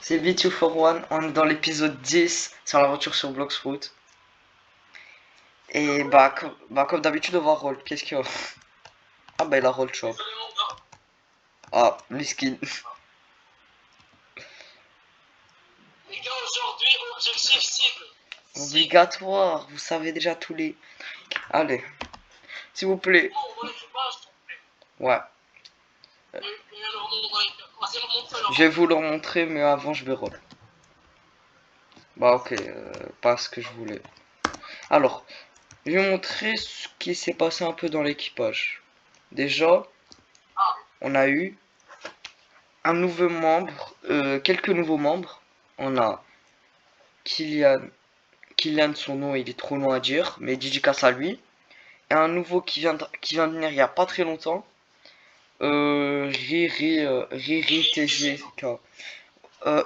C'est V2 for One, on est dans l'épisode 10 sur l'aventure sur Bloxfruit. Et comme d'habitude on va roll, qu'est-ce qu'il y a? Ah bah il a roll shop. Ah, miskin. Les gars, aujourd'hui, objectif cible. Obligatoire, vous savez déjà tous les... Allez, s'il vous plaît. Ouais. Je vais vous le montrer, mais avant je vais roll. Bah ok, pas ce que je voulais. Alors, je vais vous montrer ce qui s'est passé un peu dans l'équipage. Déjà, on a eu un nouveau membre, quelques nouveaux membres. On a Kylian, son nom il est trop long à dire, mais dédicace à lui. Et un nouveau qui vient de venir il y a pas très longtemps. Riri TGK.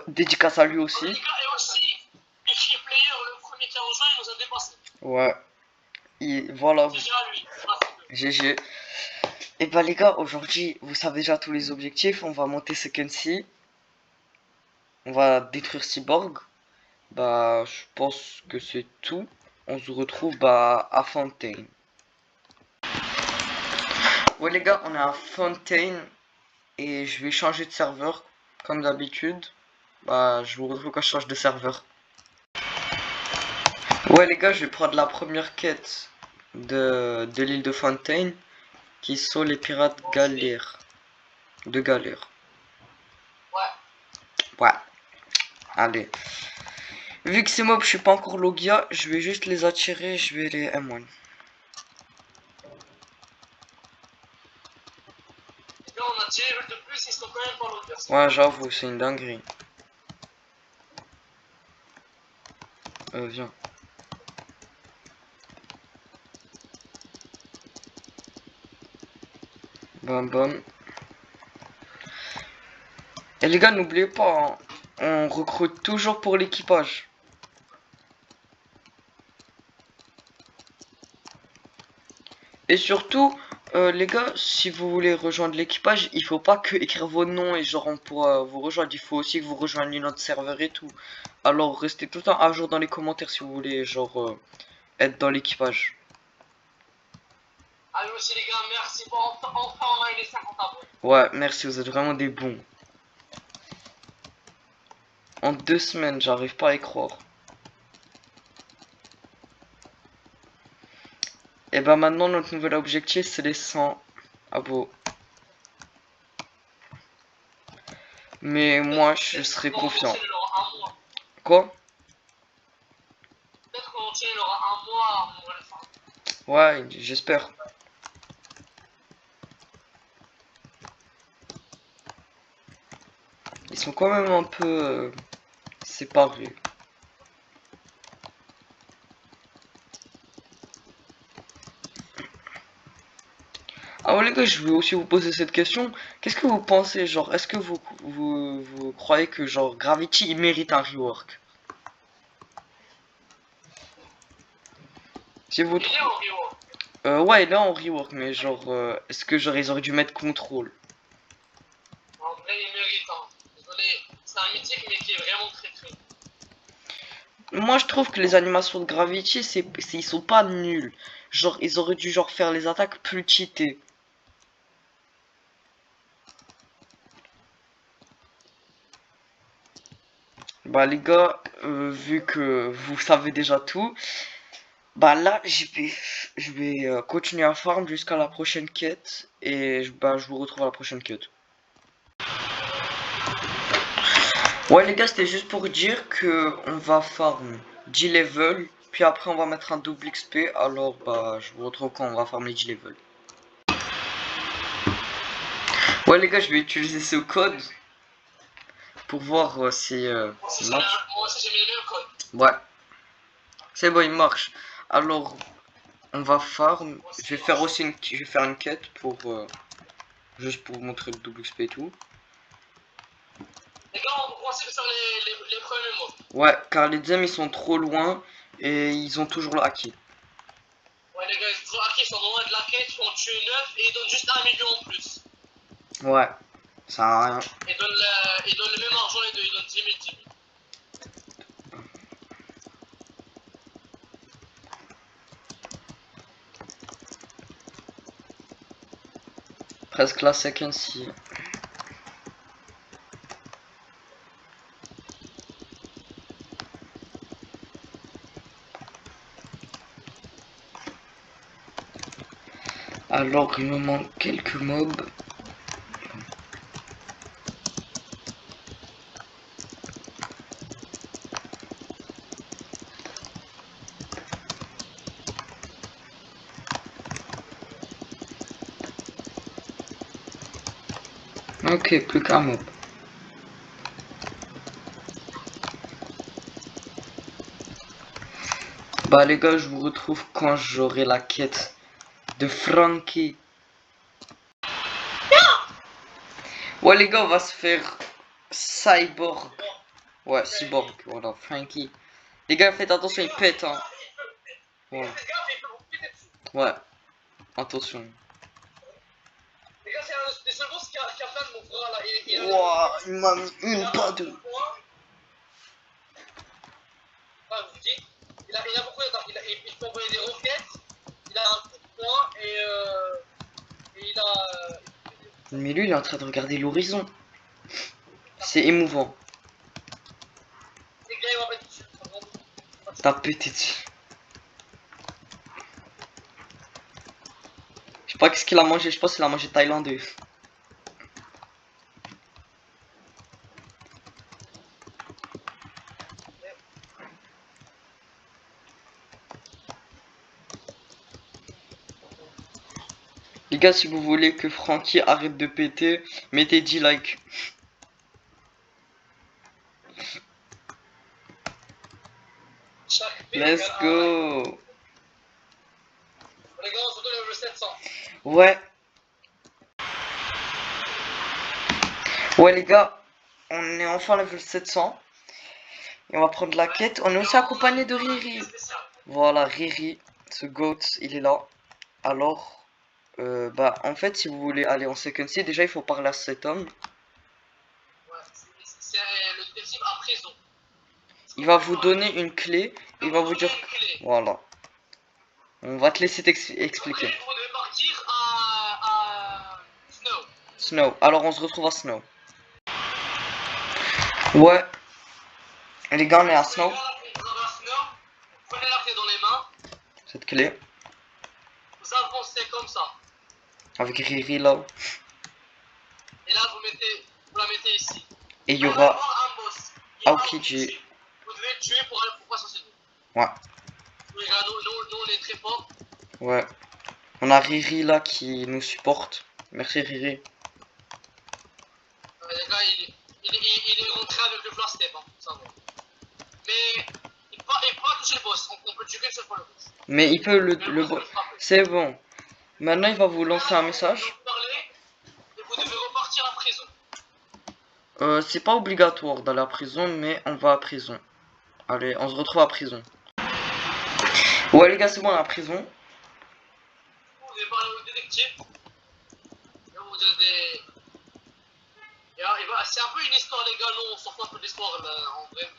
Dédicace à lui aussi. Et aussi, Free Player, le premier qui a rejoint, il nous a dépassé. Ouais. Voilà. GG à lui. GG. Et bah les gars, aujourd'hui, vous savez déjà tous les objectifs. On va monter Second Sea. On va détruire Cyborg. Bah, je pense que c'est tout. On se retrouve bah à Fontaine. Ouais les gars, on est à Fontaine et je vais changer de serveur comme d'habitude. Bah, je vous retrouve quand je change de serveur. Ouais les gars, je vais prendre la première quête de l'île de Fontaine, qui sont les pirates galères. De galère. Ouais. Ouais. Allez. Vu que ces mobs, je suis pas encore Logia, je vais juste les attirer, je vais les M1. On a 10 levels de plus, ils sont quand même pas Logia. Ouais, j'avoue, c'est une dinguerie. Viens. Bam bam. Et les gars, n'oubliez pas, hein, on recrute toujours pour l'équipage. Et surtout, les gars, si vous voulez rejoindre l'équipage, il faut pas que écrire vos noms et genre on pourra vous rejoindre. Il faut aussi que vous rejoigniez notre serveur et tout. Alors restez tout le temps à jour dans les commentaires si vous voulez genre être dans l'équipage. Allez aussi les gars, merci pour enfin on a eu les 50 abonnés. Ouais, merci, vous êtes vraiment des bons. En 2 semaines, j'arrive pas à y croire. Et bah maintenant notre nouvel objectif c'est les 100 abos. Mais moi je serai confiant. Quoi? Peut-être qu'on tient, il aura un mois à mourir la fin. Ouais, j'espère. Ils sont quand même un peu séparés. Ah ouais les gars, je voulais aussi vous poser cette question. Qu'est-ce que vous pensez, genre, est-ce que vous croyez que genre Gravity il mérite un rework? Si vous Il est en rework. ouais, il est en rework, mais genre, est-ce que genre ils auraient dû mettre contrôle? En vrai, il mérite, hein. Désolé, c'est un mythique, mais qui est vraiment très très. Moi je trouve que les animations de Gravity, ils sont pas nuls. Genre, ils auraient dû genre faire les attaques plus cheatées. Bah les gars, vu que vous savez déjà tout, bah là je vais continuer à farm jusqu'à la prochaine quête et bah je vous retrouve à la prochaine quête. Ouais les gars, c'était juste pour dire que on va farm 10 levels, puis après on va mettre un double XP, alors bah je vous retrouve quand on va farmer 10 levels. Ouais les gars, je vais utiliser ce code pour voir si il marche. Moi aussi j'ai mis le même code. Ouais, c'est bon, il marche. Alors on va farm. Je vais faire aussi une quête pour juste pour vous montrer le double XP et tout. Les gars, on va commencer à faire les premiers mots. Ouais, car les deuxièmes ils sont trop loin et ils ont toujours le acquis. Ouais, les gars, ils sont loin de la quête, ils font tuer 9 et ils donnent juste 1 million en plus. Ouais. Ça sert à rien. Ils donnent le même argent les deux, ils donnent 10 000, 10 000. Presque la second si. Alors il me manque quelques mobs. Ok, plus qu'un mob. Bah les gars, je vous retrouve quand j'aurai la quête de Frankie. Ouais les gars, on va se faire Cyborg. Ouais, Cyborg, voilà, Frankie. Les gars, faites attention, il pète, hein. Ouais, ouais, attention. Les gars, c'est un des seuls boss qui a plein de mouvements là. Ouah, il m'a mis une, pas deux. Enfin, je vous dis, il a beaucoup d'attaques. Il peut envoyer des roquettes, il a un coup de poing et il a. Mais lui, il est en train de regarder l'horizon. C'est émouvant. Les gars, il va mettre dessus. T'as pété dessus. Je sais pas qu'est-ce qu'il a mangé, je pense qu'il a mangé thaïlandais. Les gars, si vous voulez que Frankie arrête de péter, mettez 10 likes. Let's go. Les gars, on se donne le 700. Ouais. Ouais les gars, on est enfin level 700. Et on va prendre la quête. On est aussi accompagné de Riri. Voilà, Riri, ce goat, il est là. Alors, bah en fait, si vous voulez aller en second C, déjà il faut parler à cet homme. Ouais, c'est le détective à prison. Il va vous donner une clé. Il va vous dire... Voilà. On va te laisser expliquer. Après, vous devez partir à Snow. Snow. Alors on se retrouve à Snow. Ouais. Les gars, on est à Snow. Vous avez un Snow, vous prenez la clé dans les mains, Cette clé. vous avancez comme ça. Avec Riri là. Et là, vous la mettez ici. Et il y Là, il va y aura avoir un boss. Aokiji. Vous devez le tuer pour passer au niveau. Ouais. Les gars, nous, on est très forts. Ouais. On a Riri là qui nous supporte. Merci Riri. Les gars, il est rentré avec le flash step, hein, ça va. Mais il peut pas toucher le boss. On peut tuer qu'une seule fois le boss. Mais il peut le Le boss, il peut frapper. C'est bon. Maintenant il va vous lancer un message. Vous parlez et vous devez repartir à prison. C'est pas obligatoire d'aller à prison, mais on va à prison. Allez, on se retrouve à prison. Ouais les gars, c'est bon, on est à prison. Vous devez parler au détective. Il va vous dire des... C'est un peu une histoire, les gars. Nous, on s'en fout un peu de l'histoire, en vrai.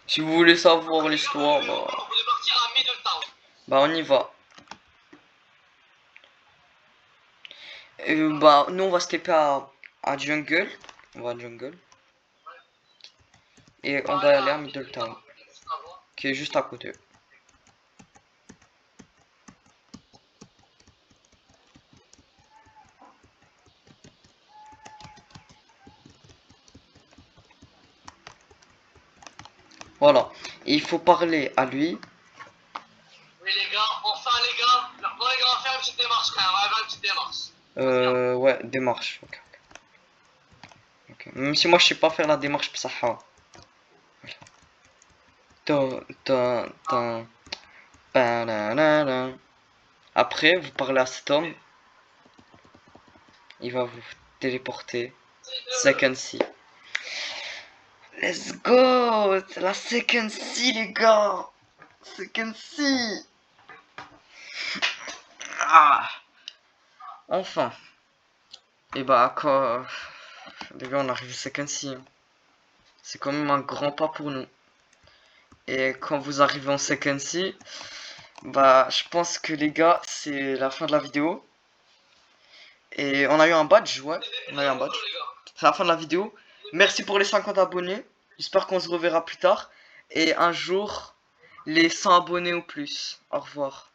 Si vous voulez savoir Les gars, l'histoire, vous devez partir à Middletown. bah on y va. Bah nous on va se taper à Jungle. On va à Jungle. Et on va aller à Middletown, qui est juste à côté. Voilà. Et il faut parler à lui. Oui, les gars, enfin, les gars. Bon, les gars, on va faire une petite démarche, quand même. On va faire une petite démarche. Ouais, démarche. Ok. Ok. Même si moi je sais pas faire la démarche psaha. Bananana. Après, vous parlez à cet homme. Il va vous téléporter. Second C. Let's go! C'est la second C, les gars! Second C! Ah! Enfin. Et bah, quand les gars, on arrive second C, hein. C'est quand même un grand pas pour nous. Et quand vous arrivez en second C, bah, je pense que les gars, c'est la fin de la vidéo. Et on a eu un badge, ouais, on a eu un badge. C'est la fin de la vidéo. Merci pour les 50 abonnés. J'espère qu'on se reverra plus tard. Et un jour, les 100 abonnés ou plus. Au revoir.